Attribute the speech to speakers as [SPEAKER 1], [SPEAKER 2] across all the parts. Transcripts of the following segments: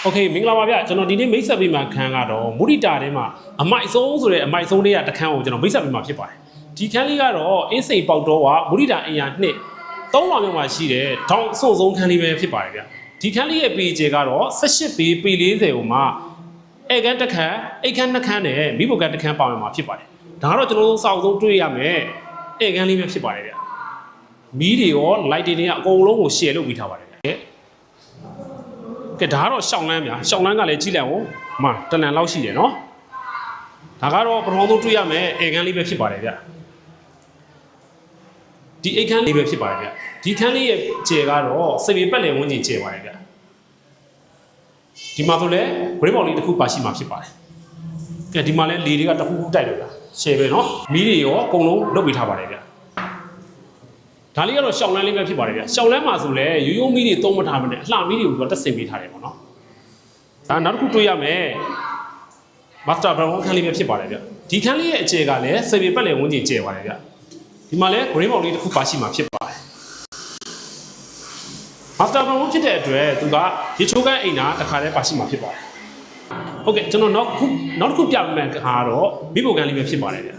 [SPEAKER 1] โอเคမင်္ဂလာပါဗျကျွန်တော်ဒီနေ့မိတ်ဆက်ပေးမှာခန်းကတော့မုဒိတာထဲမှာအမိုက်ဆုံးဆိုတဲ့အမိုက်ဆုံးလေးကတခန်းကိုကျွန်တော်မိတ်ဆက်ပေးမှာဖြစ်ပါတယ်ဒီခန်းလေးကတော့အင်းစိန်ပေါက်တော့ကမုဒိတာအင်ယာနှစ်3လောင်မြောက်မှာရှိတဲ့ထောင်အစွန်ဆုံးခန်းလေးပဲဖြစ်ပါတယ်ဗျဒီခန်းလေးရဲ့ပေကျေကတော့18ပေပေ40ဟိုမှာဧကန်တစ်ခန်းအိတ်ခန်းနှစ်ခန်းနဲ့မိဘကန်တစ်ခန်းပါဝင်မှာဖြစ်ပါတယ်ဒါကတော့ကျွန်တော်တို့စောက်ဆုံးတွေ့ရမယ်ဧကန်လေးပဲဖြစ်ပါတယ်ဗျမီးတွေရော light တွေကအကုန်လုံးကို share လုပ်ပေးထားပါတယ်ကဲဒါကတော့ရှောင်းလန်းဗျာရှောင်းလန်းကလည်းကြည့်လိုက်အောင်မှာတလန်လောက်ရှိတယ်နော်ဒါကတော့ပထမဆုံးတွေ့ရမယ်ဧကန်လေးပဲဖြစ်ပါတယ်ဗျဒီအိတ်ခန်းလေးပဲဖြစ်ပါတယ်ဗျဒီခန်းလေးရဲ့ကျယ်ကတော့စပေပတ်လည်ဝန်းကျင်ကျယ်ပါတယ်ဗျဒီမှာဆိုလဲဂရိတ်ဘောင်လေးတစ်ခုပါရှိမှာဖြစ်ပါတယ်ကဲဒီမှာလဲလေတွေကတစ်ခုခုတိုက်လို့ဗျရှယ်ပဲနော်မီးတွေရောအကုန်လုံးလုပ်ပေးထားပါတယ်ဗျဒါလေးကတော့ရှောင်းလန်းလေးပဲဖြစ်ပါတယ်ဗျရှောင်းလန်းမှာဆိုလဲရိုးရိုးမီးတွေသုံးမထားမနဲ့အလှမီးတွေကိုတက်ဆင်ပေးထားတယ်ပေါ့နော်ဒါနောက်တစ်ခုတွေ့ရမယ်မာစတာဘရောင်းခန်းလေးပဲဖြစ်ပါတယ်ဗျဒီခန်းလေးရဲ့အကျယ်ကလည်းစပေပတ်လည်ဝန်းကျင်ကျယ်ပါတယ်ဗျဒီမှာလဲဂရိတ်ဘောင်လေးတစ်ခုပါရှိမှာဖြစ်ပါတယ်မာစတာဘရောင်းဖြစ်တဲ့အတွက်သူကရေချိုးကန်းအိမ်နာတစ်ခါတည်းပါရှိမှာဖြစ်ပါတယ်ဟုတ်ကဲ့ကျွန်တော်နောက်တစ်ခုပြပေးမယ်ကတော့မိဖို့ကန်လေးပဲဖြစ်ပါတယ်ဗျ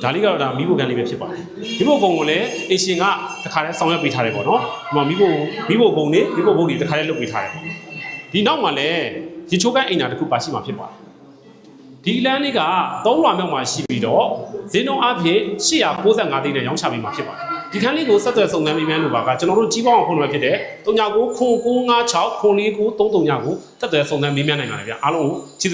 [SPEAKER 1] ဒါလေးကတော့ဒါမိဖို့ကန်လေးပဲဖြစ်ပါတယ်မိဖို့ကုံကိုလည်းအေရှင်ကတစ်ခါတည်းဆောင်ရွက်ပေးထားတယ်ပေါ့နော်ဒီမှာမိဖို့ကုံနေမိဖို့ဘုတ်တွေတစ်ခါတည်းလုပ်ပေးထားတယ်ပေါ့ဒီနောက်မှာလည်းရေချိုးကန်းအိမ်နာတစ်ခုပါရှိမှာဖြစ်ပါတယ်ဒီလမ်းလေးက3လွာမြောက်မှာရှိပြီးတော့ဈေးနှုန်းအပြင်895သိန်းနဲ့ရောင်းချပေးမှာဖြစ်ပါတယ်ဒီခန်းလေးကိုဆက်သွယ်စုံစမ်းပေးမယ်လို့ပါကကျွန်တော်တို့ကြီးပေါင်းအောင်ဖုန်းနံပါတ်ဖြစ်တဲ့399956949339ကိုဆက်သွယ်စုံစမ်းပေးမြန်းနိုင်ပါတယ်ဗျအားလုံးကိုကျေးဇူး